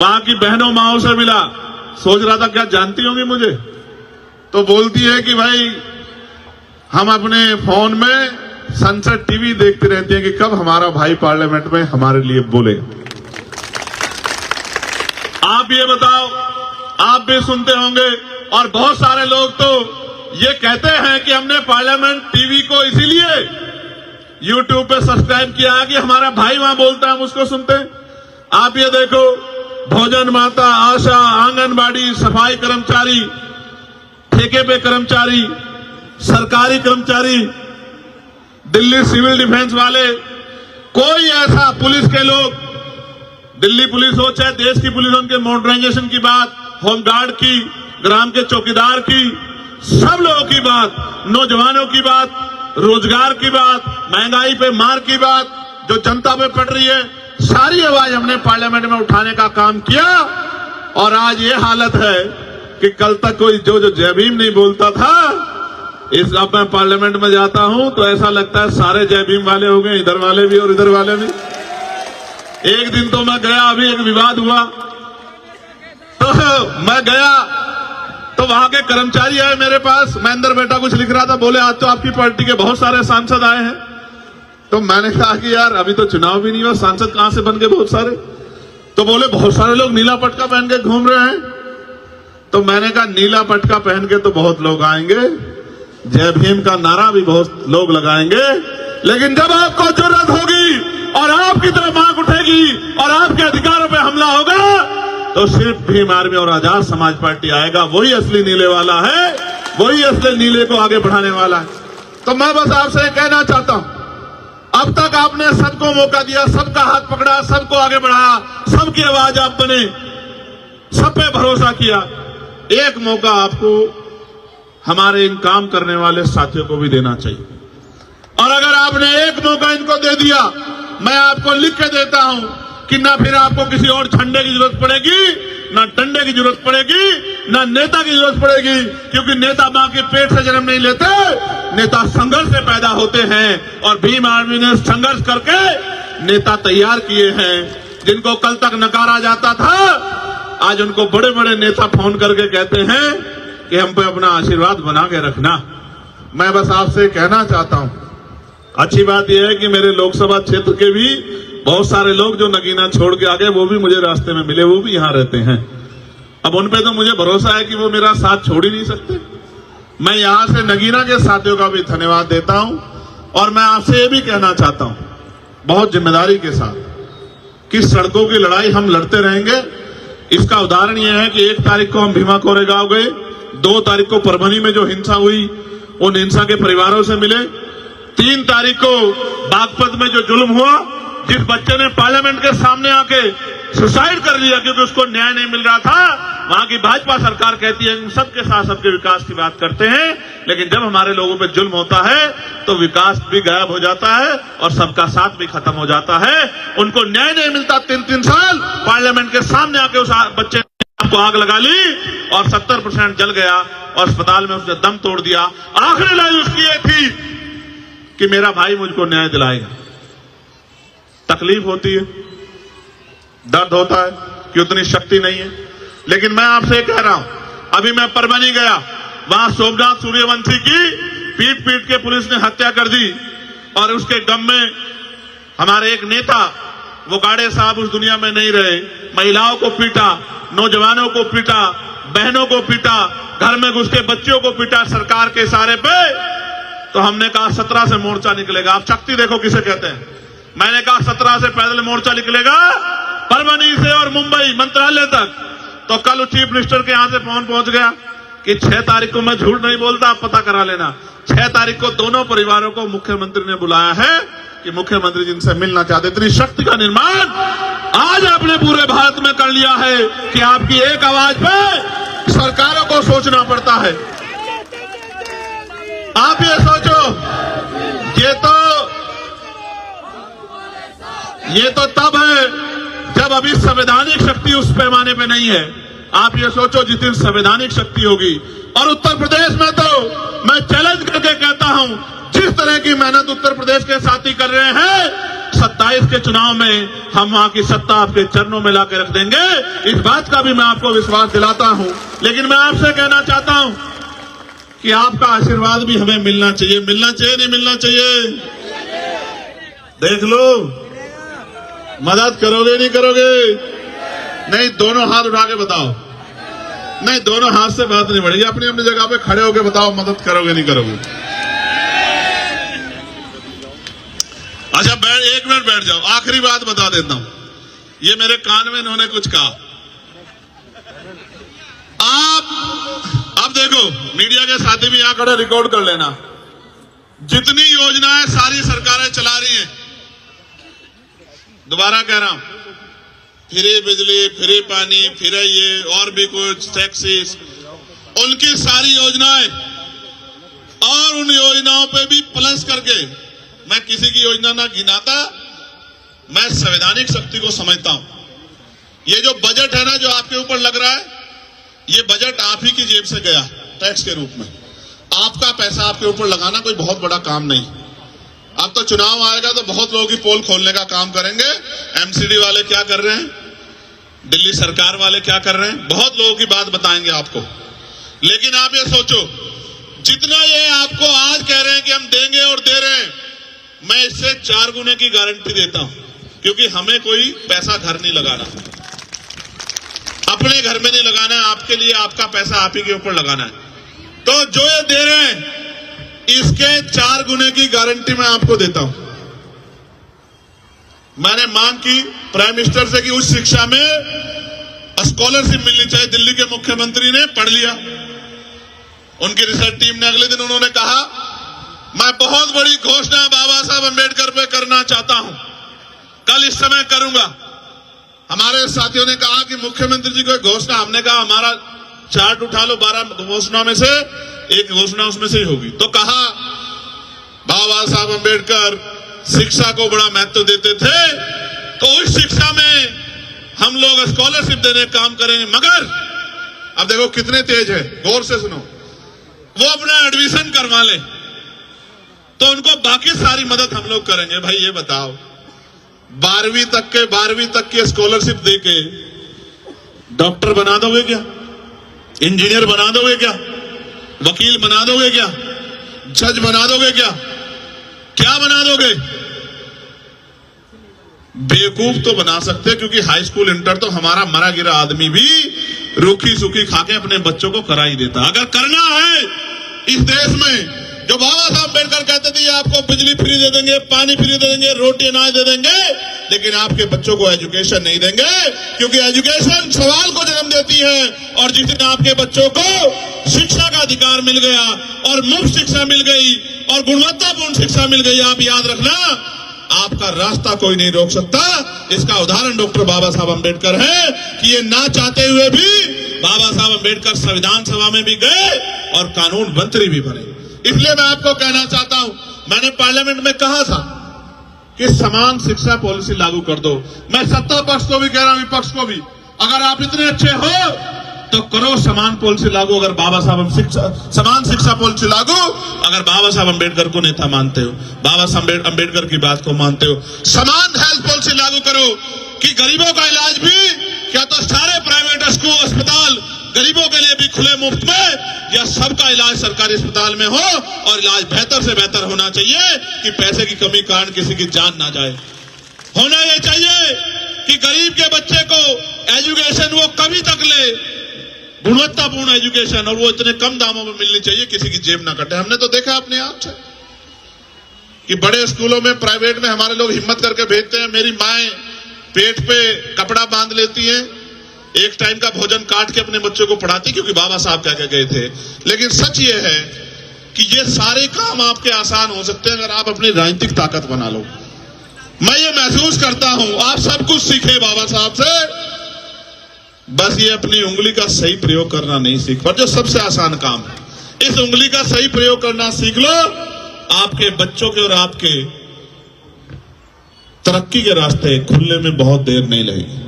वहां की बहनों माओ से मिला, सोच रहा था क्या जानती होंगी मुझे, तो बोलती है कि भाई हम अपने फोन में संसद टीवी देखते रहते हैं कि कब हमारा भाई पार्लियामेंट में हमारे लिए बोलेगा। आप ये बताओ, आप भी सुनते होंगे और बहुत सारे लोग तो ये कहते हैं कि हमने पार्लियामेंट टीवी को इसीलिए यूट्यूब पे सब्सक्राइब किया कि हमारा भाई वहां बोलता है, हम उसको सुनते हैं। आप ये देखो, भोजन माता, आशा, आंगनबाड़ी, सफाई कर्मचारी, ठेके पे कर्मचारी, सरकारी कर्मचारी, दिल्ली सिविल डिफेंस वाले, कोई ऐसा पुलिस के लोग, दिल्ली पुलिस हो चाहे देश की पुलिस हो, उनके मॉडर्नाइजेशन की बात, होमगार्ड की, ग्राम के चौकीदार की, सब लोगों की बात, नौजवानों की बात, रोजगार की बात, महंगाई पे मार की बात, जो जनता पे पड़ रही है, सारी आवाज हमने पार्लियामेंट में उठाने का काम किया। और आज ये हालत है कि कल तक कोई जो जय भीम नहीं बोलता था, इस अब मैं पार्लियामेंट में जाता हूं तो ऐसा लगता है सारे जय भीम वाले हो गए, इधर वाले भी और इधर वाले भी। एक दिन तो मैं गया, अभी एक विवाद हुआ तो मैं गया तो वहां के कर्मचारी आए मेरे पास, मैं अंदर बैठा कुछ लिख रहा था, बोले आज तो आपकी पार्टी के बहुत सारे सांसद आए हैं। तो मैंने कहा कि यार अभी तो चुनाव भी नहीं हुआ, सांसद कहां से बन गए बहुत सारे? तो बोले बहुत सारे लोग नीला पटका पहन के घूम रहे हैं। तो मैंने कहा नीला पटका पहन के तो बहुत लोग आएंगे, जय भीम का नारा भी बहुत लोग लगाएंगे, लेकिन जब आपको जरूरत होगी और आपकी तरफ आंख उठेगी और आपके अधिकारों पे हमला होगा तो सिर्फ भीम आर्मी और आजाद समाज पार्टी आएगा। वही असली नीले वाला है, वही असली नीले को आगे बढ़ाने वाला है। तो मैं बस आपसे कहना चाहता हूं, अब तक आपने सबको मौका दिया, सबका हाथ पकड़ा, सबको आगे बढ़ाया, सबकी आवाज आप बने, सब पे भरोसा किया। एक मौका आपको हमारे इन काम करने वाले साथियों को भी देना चाहिए। और अगर आपने एक मौका इनको दे दिया, मैं आपको लिख के देता हूं कि ना फिर आपको किसी और झंडे की जरूरत पड़ेगी, ना डंडे की जरूरत पड़ेगी, ना नेता की जरूरत पड़ेगी, क्योंकि नेता मां के पेट से जन्म नहीं लेते, नेता संघर्ष से पैदा होते हैं। और भीम आर्मी ने संघर्ष करके नेता तैयार किए हैं, जिनको कल तक नकारा जाता था, आज उनको बड़े बड़े नेता फोन करके कहते हैं कि हम पे अपना आशीर्वाद बना के रखना। मैं बस आपसे कहना चाहता हूं, अच्छी बात यह है कि मेरे लोकसभा क्षेत्र के भी बहुत सारे लोग जो नगीना छोड़ के आ गए, वो भी मुझे रास्ते में मिले, वो भी यहां रहते हैं। अब उन पे तो मुझे भरोसा है कि वो मेरा साथ छोड़ ही नहीं सकते। मैं यहां से नगीना के साथियों का भी धन्यवाद देता हूं। और मैं आपसे ये भी कहना चाहता हूं बहुत जिम्मेदारी के साथ कि सड़कों की लड़ाई हम लड़ते रहेंगे। इसका उदाहरण यह है कि 1 तारीख को हम भीमा कोरेगांव गए, 2 तारीख को परभनी में जो हिंसा हुई उन हिंसा के परिवारों से मिले, 3 तारीख को बागपत में जो जुल्म हुआ, जिस बच्चे ने पार्लियामेंट के सामने आके सुसाइड कर लिया क्योंकि उसको न्याय नहीं मिल रहा था, वहां की भाजपा सरकार कहती है हम सबके साथ सबके विकास की बात करते हैं, लेकिन जब हमारे लोगों पे जुल्म होता है तो विकास भी गायब हो जाता है और सबका साथ भी खत्म हो जाता है। उनको न्याय नहीं मिलता, 3-3 साल पार्लियामेंट के सामने आके उस बच्चे ने आग लगा ली और 70% जल गया और अस्पताल में उसने दम तोड़ दिया। आखिरी लाइन उसकी ये थी कि मेरा भाई मुझको न्याय दिलाएगा। तकलीफ होती है, दर्द होता है कि उतनी शक्ति नहीं है, लेकिन मैं आपसे कह रहा हूं, अभी मैं परभनी गया, वहां सोमनाथ सूर्यवंशी की पीट पीट के पुलिस ने हत्या कर दी और उसके गम में हमारे एक नेता, वो गाड़े साहब उस दुनिया में नहीं रहे, महिलाओं को पीटा, नौजवानों को पीटा, बहनों को पीटा, घर में घुस के बच्चियों को पीटा सरकार के इशारे पे। तो हमने कहा 17 से मोर्चा निकलेगा। आप शक्ति देखो किसे कहते हैं। मैंने कहा 17 से पैदल मोर्चा निकलेगा परभनी से और मुंबई मंत्रालय तक। तो कल चीफ मिनिस्टर के यहां से फोन पहुंच गया कि 6 तारीख को, मैं झूठ नहीं बोलता, आप पता करा लेना, 6 तारीख को दोनों परिवारों को मुख्यमंत्री ने बुलाया है कि मुख्यमंत्री जिनसे मिलना चाहते। इतनी शक्ति का निर्माण आज आपने पूरे भारत में कर लिया है कि आपकी एक आवाज पे सरकारों को सोचना पड़ता है। आप ये सोचो, ये तो तब है जब अभी संवैधानिक शक्ति उस पैमाने पे नहीं है। आप ये सोचो जिस दिन संवैधानिक शक्ति होगी। और उत्तर प्रदेश में तो मैं चैलेंज करके कहता हूं, जिस तरह की मेहनत उत्तर प्रदेश के साथी कर रहे हैं, 27 के चुनाव में हम वहां की सत्ता आपके चरणों में लाकर रख देंगे। इस बात का भी मैं आपको विश्वास दिलाता हूं। लेकिन मैं आपसे कहना चाहता हूं कि आपका आशीर्वाद भी हमें मिलना चाहिए। मिलना चाहिए नहीं मिलना चाहिए? देख लो, मदद करोगे नहीं करोगे? नहीं, दोनों हाथ उठा के बताओ। नहीं, दोनों हाथ से बात नहीं बढ़ेगी। अपनी अपनी जगह पे खड़े होके बताओ, मदद करोगे नहीं करोगे? अच्छा, एक मिनट बैठ जाओ। आखिरी बात बता देता हूं, ये मेरे कान में इन्होंने कुछ कहा। आप अब देखो, मीडिया के साथी भी यहां खड़े रिकॉर्ड कर लेना। जितनी योजनाएं सारी सरकारें चला रही हैं, दोबारा कह रहा हूं, फ्री बिजली, फ्री पानी, फ्री ये और भी कुछ टैक्सेस, उनकी सारी योजनाएं, और उन योजनाओं पे भी प्लस करके, मैं किसी की योजना ना गिनाता, मैं संवैधानिक शक्ति को समझता हूं। ये जो बजट है ना, जो आपके ऊपर लग रहा है, ये बजट आप ही की जेब से गया टैक्स के रूप में। आपका पैसा आपके ऊपर लगाना कोई बहुत बड़ा काम नहीं। अब तो चुनाव आएगा तो बहुत लोगों की पोल खोलने का काम करेंगे। एमसीडी वाले क्या कर रहे हैं, दिल्ली सरकार वाले क्या कर रहे हैं, बहुत लोगों की बात बताएंगे आपको। लेकिन आप ये सोचो, जितना ये आपको आज कह रहे हैं कि हम देंगे और दे रहे हैं, मैं इससे 4 गुने की गारंटी देता हूं। क्योंकि हमें कोई पैसा घर नहीं लगाना, अपने घर में नहीं लगाना है। आपके लिए आपका पैसा आप ही के ऊपर लगाना है। तो जो ये दे रहे हैं, इसके 4 गुने की गारंटी मैं आपको देता हूं। मैंने मांग की प्राइम मिनिस्टर से कि उच्च शिक्षा में स्कॉलरशिप मिलनी चाहिए। दिल्ली के मुख्यमंत्री ने पढ़ लिया। उनकी रिसर्च टीम ने अगले दिन उन्होंने कहा, मैं बहुत बड़ी घोषणा बाबा साहब अम्बेडकर पे करना चाहता हूं, कल इस समय करूंगा। हमारे साथियों ने कहा कि मुख्यमंत्री जी को घोषणा, हमने कहा हमारा चार्ट उठा लो, 12 घोषणा में से एक घोषणा उसमें से ही होगी। तो कहा, बाबा साहब अम्बेडकर शिक्षा को बड़ा महत्व देते थे, तो उस शिक्षा में हम लोग स्कॉलरशिप देने का काम करेंगे। मगर अब देखो कितने तेज है, गौर से सुनो, वो अपना एडमिशन करवा ले तो उनको बाकी सारी मदद हम लोग करेंगे। भाई ये बताओ, 12वीं तक के स्कॉलरशिप देके डॉक्टर बना दोगे क्या? इंजीनियर बना दोगे क्या? वकील बना दोगे क्या? जज बना दोगे क्या? क्या बना दोगे? बेवकूफ तो बना सकते, क्योंकि हाई स्कूल इंटर तो हमारा मरा गिरा आदमी भी रूखी सूखी खाके अपने बच्चों को करा ही देता। अगर करना है इस देश में, जो बाबा साहब अम्बेडकर कहते थे, आपको बिजली फ्री दे देंगे, पानी फ्री दे देंगे, रोटी अनाज दे देंगे, लेकिन आपके बच्चों को एजुकेशन नहीं देंगे। क्योंकि एजुकेशन सवाल को जन्म देती है, और जिस दिन आपके बच्चों को शिक्षा का अधिकार मिल गया और मुफ्त शिक्षा मिल गई और गुणवत्तापूर्ण शिक्षा मिल गई, आप याद रखना, आपका रास्ता कोई नहीं रोक सकता। इसका उदाहरण डॉक्टर बाबा साहब अम्बेडकर है कि ये ना चाहते हुए भी बाबा साहब अम्बेडकर संविधान सभा में भी गए और कानून मंत्री भी बने। इसलिए मैं आपको कहना चाहता हूं, मैंने पार्लियामेंट में कहा था कि समान शिक्षा पॉलिसी लागू कर दो। मैं सत्ता पक्ष को भी कह रहा हूं, विपक्ष को भी, अगर आप इतने अच्छे हो तो करो समान पॉलिसी लागू। अगर बाबा साहब समान शिक्षा पॉलिसी लागू, अगर बाबा साहब अम्बेडकर को नेता मानते हो, बाबा साहब अम्बेडकर की बात को मानते हो, समान हेल्थ पॉलिसी लागू करो कि गरीबों का इलाज भी, क्या तो सारे प्राइवेट स्कूल अस्पताल गरीबों के लिए भी खुले मुफ्त में, या सबका इलाज सरकारी अस्पताल में हो, और इलाज बेहतर से बेहतर होना चाहिए कि पैसे की कमी कारण किसी की जान ना जाए। होना यह चाहिए कि गरीब के बच्चे को एजुकेशन वो कभी तक ले, गुणवत्तापूर्ण एजुकेशन, और वो इतने कम दामों में मिलनी चाहिए, किसी की जेब ना कटे। हमने तो देखा अपने आप से कि बड़े स्कूलों में, प्राइवेट में हमारे लोग हिम्मत करके भेजते हैं। मेरी माएं पेट पे कपड़ा बांध लेती हैं, एक टाइम का भोजन काट के अपने बच्चों को पढ़ाती, क्योंकि बाबा साहब क्या गए थे। लेकिन सच ये है कि ये सारे काम आपके आसान हो सकते हैं अगर आप अपनी राजनीतिक ताकत बना लो। मैं ये महसूस करता हूं, आप सब कुछ सीखे बाबा साहब से, बस ये अपनी उंगली का सही प्रयोग करना नहीं सीख पर, जो सबसे आसान काम है, इस उंगली का सही प्रयोग करना सीख लो। आपके बच्चों के और आपके तरक्की के रास्ते खुलने में बहुत देर नहीं लगेगी।